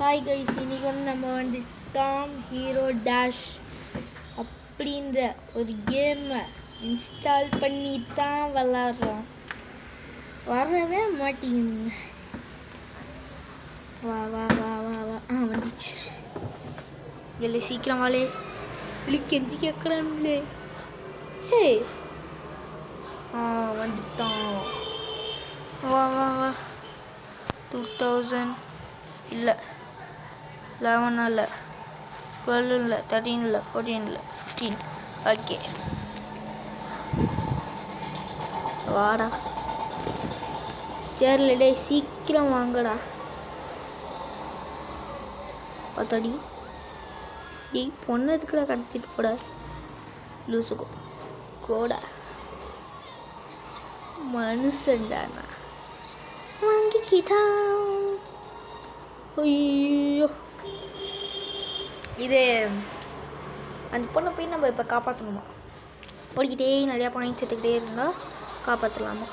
Hi guys, இன்றைக்கி நம்ம Tom hero dash அப்படின்ற ஒரு கேமை இன்ஸ்டால் பண்ணி தான் விளாட்றோம். வரவே மாட்டேங்குதுங்க. வா வா வா வா வா வந்துச்சு. இல்லை சீக்கிரம் வாழே, இல்லை கெஞ்சி கேட்குறாங்களே. ஹே வந்துட்டோம். வா வா வா 2000 இல்லை 11 இல்லை 12 இல்லை 13 இல்லை 14 இல்லை 15. ஓகே வாடா. சரில டே, சீக்கிரம் வாங்கடா. பார்த்தாடி டேய், பொண்ணு எதுக்குடா கடத்திட்டு போட லூசுக்கோ கோடா. மனுஷன்டாண்ணா வாங்கிக்கிட்டான். ஐயோ, இது அந்த பொண்ணை போய் நம்ம இப்போ காப்பாற்றணுமா? ஓடிக்கிட்டே நிறையா பணம் சேர்த்துக்கிட்டே இருந்தால் காப்பாற்றலாமா?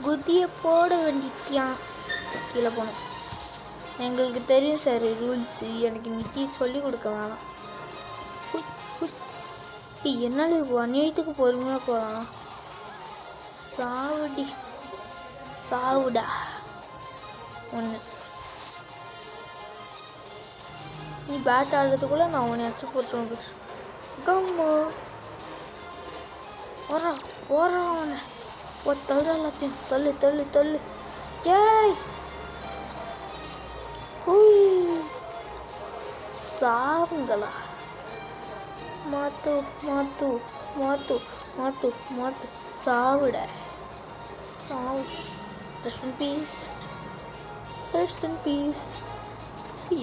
குதியை போட வேண்டியான். கீழே போகணும். எங்களுக்கு தெரியும் சார் ரூல்ஸு, எனக்கு நித்தி சொல்லி கொடுக்க வேணாம். என்னால் அநியாயத்துக்கு பொறுமையாக போகலாம். சாவுடி சாவுடா ஒன்று. நீ பேட் ஆடுறதுக்குள்ளே நான் உன்னை அச்சு போட்டுருவேன். கம்மா ஓடுறான் ஓடுறான் அவனை. ஒரு தள்ளு எல்லாத்தையும் தள்ளு தள்ளு தள்ளு. ஏய் சாவுங்களா. மாத்து மாத்து மாத்து மாத்து மாத்து. சாவுட சாவு. Rest in peace, rest in peace.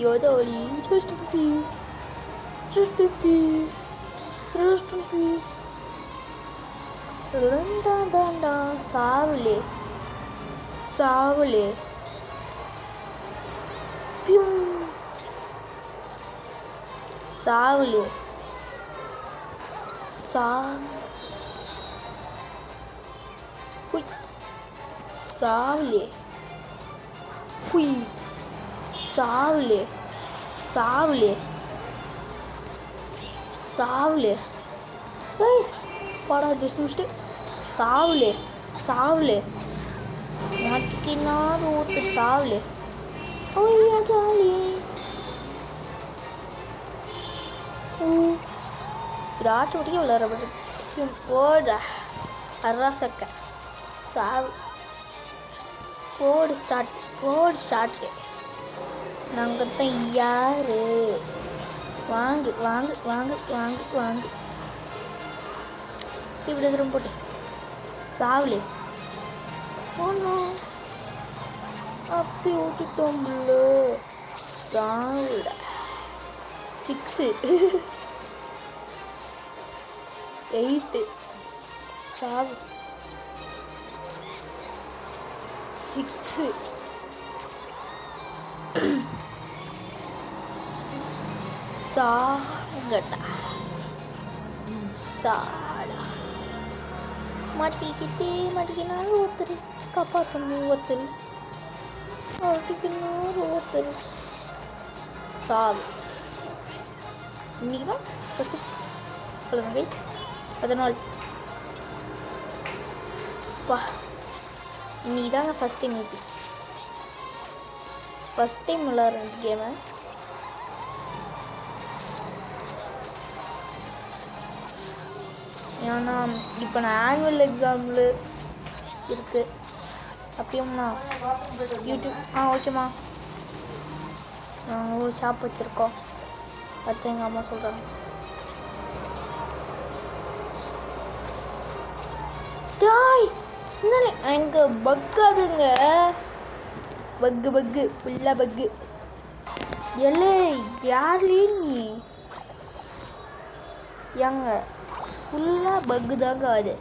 யோதாவளி, rest in peace, rest in peace, rest in peace. தாண்டா சாவுலே சாவுலே. சாவுலே சாவுலே சாவுலே சாவுலே சாவுலே. பாடா ஜஸ்ட் முடிச்சுட்டு சாவுலே சாவுலே. மாட்டிக்கினார் ஒருத்தர் சாவுலே. ஓய்யா ஜாலி. ஆட்டு வரைக்கும் விளையாடுற போடா அரசக்க சாவு. போடு ஸ்டார்ட், போடு ஸ்டார்ட்டு. நாங்கள் தான் யாரு? வாங்கு வாங்கு வாங்கு வாங்கு வாங்கு. இப்படி தூரம் போட்டு சாவுலே. போனோம் அப்படி ஓட்டிட்டோம்ல. சாவுட 6 8 சாவு 6 சாகட்டா சாடா. மாட்டிக்கினாரு ஒருத்தர், காப்பாற்றணும் ஒருத்தர். மாட்டிக்கினாரு ஒருத்தர். சாவு. இன்னைக்கு தான் ஃபஸ்ட்டு சொல்லுங்க கைஸ். 14 வா. இன்னைக்கு தாங்க ஃபஸ்ட் டைம் இது. ஃபஸ்ட் டைம் விளாட்றேன் இந்த கேமை. ஏன்னா இப்போ நான் ஆனுவல் எக்ஸாமில் இருக்குது. அப்பயும்ண்ணா யூடியூப் ஓகேம்மா. நாங்கள் ஒரு ஷாப் வச்சுருக்கோம். பார்த்து எங்கள் அம்மா சொல்கிறாங்க. டாய் என்ன எங்கே பக்காதுங்க. பக்கு ஃபுல்லாக பக்கு. எல்லே யார்லீ நீ? ஏங்க ஃபுல்லாக பக்கு தாங்க அது.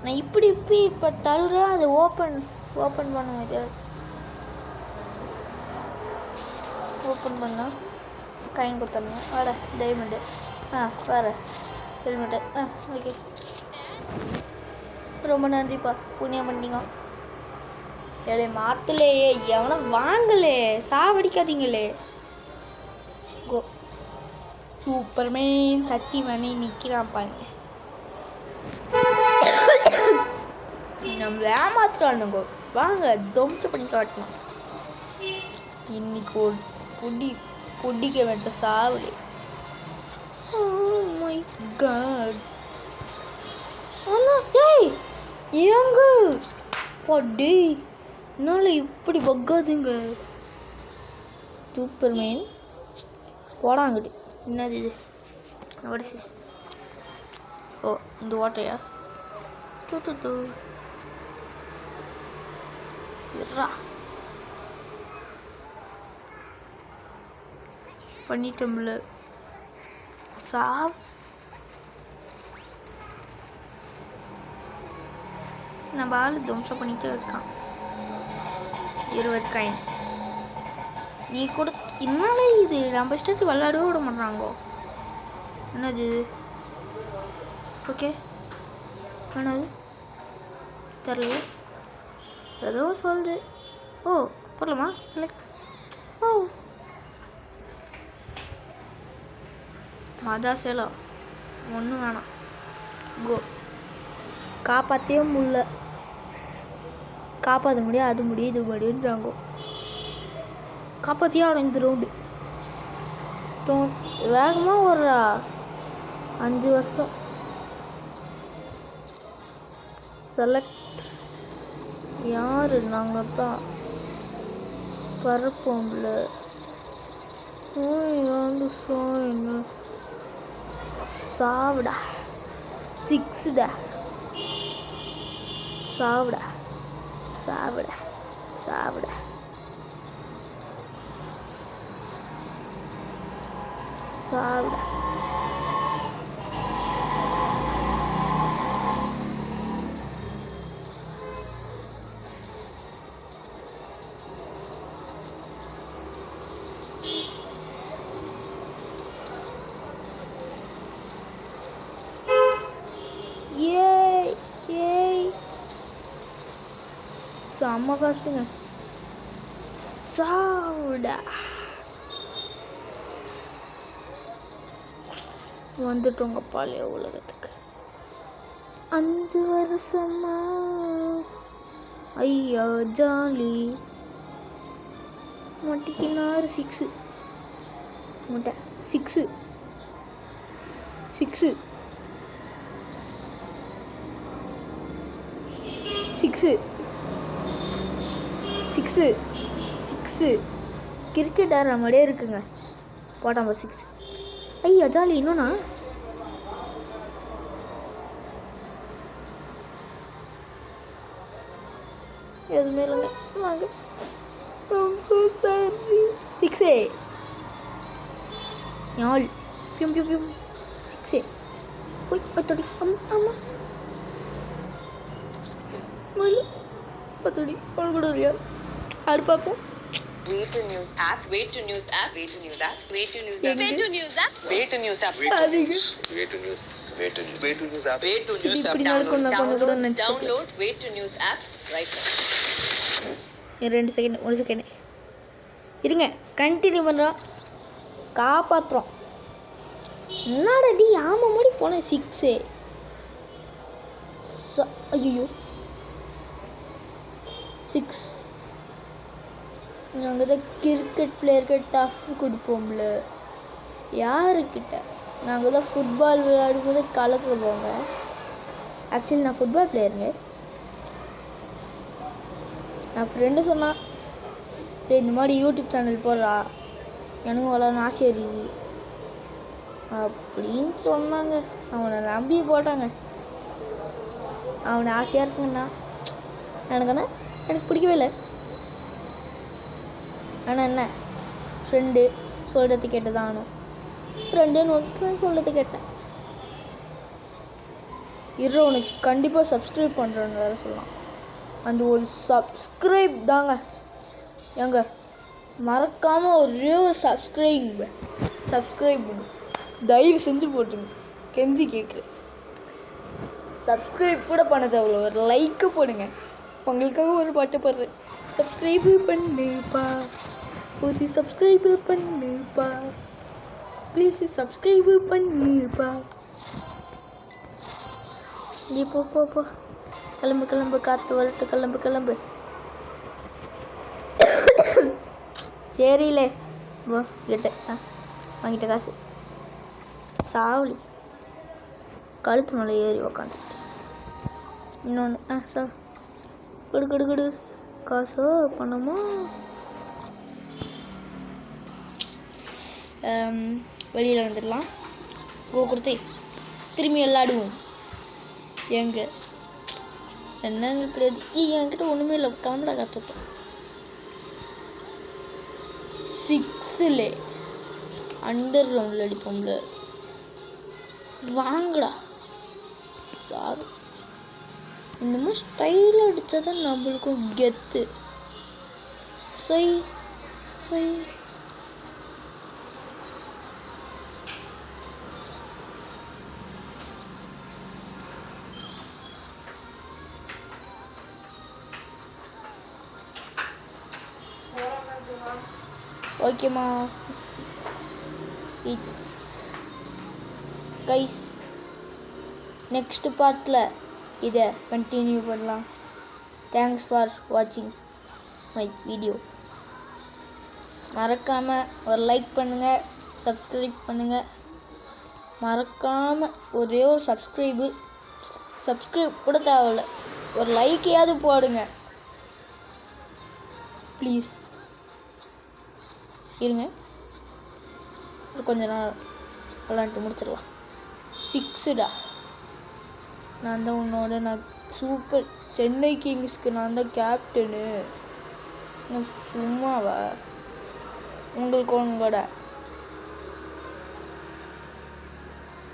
நான் இப்படி இப்போ தள்ளுறேன். அதை ஓப்பன் பண்ண முடியாது. ஓப்பன் பண்ணால் காயின் கொடுத்தாங்க. வர டைமண்டு வர ஹெல்மெட்டு ஓகே. ரொம்ப நன்றிப்பா, புண்ணியம் பண்ணிங்க. ஏழை மாத்தலையே எவனும் வாங்கலே சாவடிக்காதீங்களே. கோ சூப்பர்மேன் சக்தி மணி நிற்கிறான் பாருங்க. நம்மள ஏமாத்துறானுங்கோ. வாங்க தொம்ச பண்ணி காட்டணும். இன்னைக்கு ஒரு குடிக்க வேண்ட சாவலே. Oh my god. ஏய் ஏங்க படி என்னால் இப்படி பக்காதுங்க. சூப்பர்மேன் போடாங்கிட்டு என்னது இது? What is this? ஓ இந்த ஓட்டையா? தூ இருறா பண்ணிட்டோம்ல. சாவ் நம்ம ஆள் துவம்சம் பண்ணிகிட்டே இருக்கான். 20 காயின் நீ கூட என்னாலே இது நம்ம இஷ்டத்துக்கு விளையாடவே விட மாட்டாங்கோ. என்னது? ஓகே என்னது தெரியல ஏதோ சொல்லுது. ஓ போடலாமா? ஓ அதான் சேலம் ஒன்றும் வேணாம். கோ காப்பாற்றவே முடியல. காப்பாற்ற முடியும் அது முடியும் இது முடியுன்றாங்கோ. காப்பாற்றியே அவன் இந்த ரவுண்டு வேகமாக ஒரு 5 வருஷம். செலக்ட் யார்? நாங்கள் தான் பரப்போம்ல. வந்து என்ன சாவுடா 6டா சாவுடா சாவுடா சாவுடா சாவுடா. செம்ம கஷ்டங்க. சாவுடா வந்துட்டோங்க பாலிய உலகத்துக்கு. 5 வருஷமா ஐயா ஜாலி மட்டிக்கினாரு 6 முட்டை 6 6 6 6 6 கிரிக்கெட் ஆடுற மாதிரியே இருக்குங்க. போட்டாம் 6 ஐயா ஜாலி. இன்னொன்னா எதுவுமே இல்லைங்க. வாங்க 6 யாழ் பியும் பியும் பியும் 6 ஓய் அத்தடி ஆமாம் மல்லு அத்தடி கூட இல்லையா ஆடு பார்ப்போம். Way to news app. Way to news app. Way to news app. Way to news app. Way to news app. Way to news app. Way to news. Way to news. Way to news. Way to news app. Way to news app. Download Way to news app right now. 2 second 1 second இருங்க. Continue பண்ணுறோம். காப்பாற்றுறோம். என்னடாடி ஆமாம் மாடி போனேன் 6 ஐயோ 6 நாங்கள் தான் cricket பிளேயருக்கு tough கொடுப்போம்ல. யாருக்கிட்ட? நாங்கள் தான் ஃபுட்பால் விளையாடும்போது கலக்க போங்க. ஆக்சுவலி நான் ஃபுட்பால் பிளேயருங்க. என் ஃப்ரெண்டு சொன்னான் இந்த மாதிரி யூடியூப் சேனல் போடுறா எனக்கும் விளாட்ணும் ஆசை இருக்குது அப்படின்னு சொன்னாங்க. அவனை நம்பி போட்டாங்க. அவனை ஆசையாக இருக்குங்கண்ணா. எனக்கு பிடிக்கவே இல்லை. ஆனால் என்ன ஃப்ரெண்டு சொல்கிறது கேட்டு தான் ஆனும். ஃப்ரெண்டு நோட்ஸில் சொல்கிறது கேட்டேன். உனக்கு கண்டிப்பாக சப்ஸ்கிரைப் பண்ணுறேன்னு வேறு சொல்லலாம். அந்த ஒரு சப்ஸ்கிரைப் தாங்க ஏங்க மறக்காமல் ஒரே ஒரு சப்ஸ்கிரைப் தயவு செஞ்சு போட்டுங்க. கெஞ்சி கேட்குறேன். சப்ஸ்கிரைப் கூட பண்ண தேவையில்ல, ஒரு லைக்கு போடுங்க. உங்களுக்காக ஒரு பாட்டு பாடுறேன். சப்ஸ்கிரைப் பண்ணுப்பா, ஒரு சப்ஸ்கிரைப் பண்ணுப்பா, ப்ளீஸ் சப்ஸ்கிரைப் பண்ணுப்பா. நீ போ போ போ, கிளம்பு கிளம்பு, காற்று வரட்டு, கிளம்பு கிளம்பு. சரியில்லே வா கிட்ட வாங்கிட்ட காசு. சாவலி கழுத்து மேலே ஏறி உக்காந்து. இன்னொன்று கடு கடு கடு காசோ பணமோ. வெளியில் வந்துடலாம். கொடுத்து திரும்பி விளாடுவோம். எங்கே என்னன்னு தெரியாது. என்கிட்ட ஒன்றுமே இல்லை. கிளம்புடா கற்றுட்டோம். 6 அண்டர் கிரவுண்டில் அடிப்போம்ல. வாங்கடா சார். இந்த மாதிரி ஸ்டைலாக அடித்தா தான் நம்மளுக்கும் கெத்து. சொய் சொய். ஓகேம்மா. இட்ஸ் கைஸ், நெக்ஸ்ட் பார்ட்டில் இதை கண்டினியூ பண்ணலாம். தேங்க்ஸ் ஃபார் வாட்சிங் மை வீடியோ. மறக்காமல் ஒரு லைக் பண்ணுங்கள், சப்ஸ்கிரைப் பண்ணுங்கள். மறக்காமல் ஒரே ஒரு சப்ஸ்கிரைப் கூட தேவையில்ல, ஒரு லைக்கையாவது போடுங்க ப்ளீஸ். இருங்க, கொஞ்ச நாள் விளாண்டுட்டு முடிச்சிடலாம். 6 நான் தான் உன்னோட சூப்பர் சென்னை கிங்ஸ்க்கு நான் தான் கேப்டனு. நான் சும்மாவா? உங்களுக்கு உங்களோட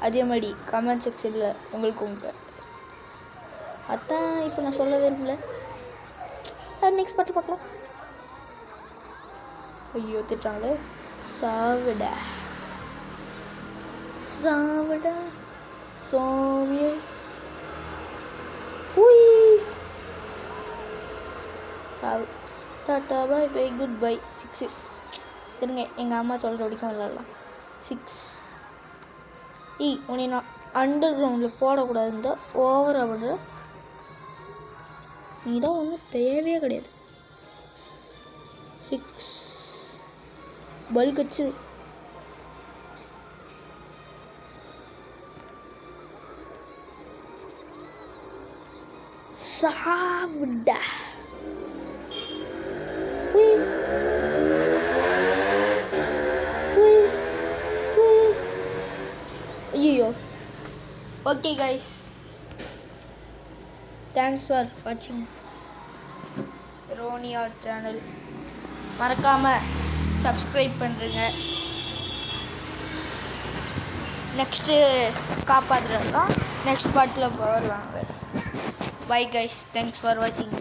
அதே மாதிரி கமெண்ட் செக்ஷனில் உங்களுக்கு உங்கள் அதான் இப்போ நான் சொல்ல விரும்பல. நெக்ஸ்ட் பாட்டு பார்க்கலாம். ஐயோ திட்டாங்களே. சாவிடா சாவிடா சோமியே. சாவு. Tata bye bye goodbye. 6 இருங்க, எங்கள் அம்மா சொல்கிற வரைக்கும் விளாட்லாம். 6 உன்னை நான் அண்டர் கிரவுண்டில் போடக்கூடாதுன்னு தான் ஓவராக பண்ணுற. நீ தான் ஒன்றும் தேவையே கிடையாது. 6 பல்க் வச்சு சாவிடா. ஐயோ. ஓகே கைஸ், தேங்க்ஸ் ஃபார் வாட்சிங் ரோனியார் சேனல். மறக்காமல் சப்ஸ்கிரைப் பண்ணுறேங்க. நெக்ஸ்ட்டு காப்பாற்றுறது தான் நெக்ஸ்ட் பார்ட்டில் வருவாங்க. பை கைஸ், தேங்க்ஸ் ஃபார் வாட்சிங்.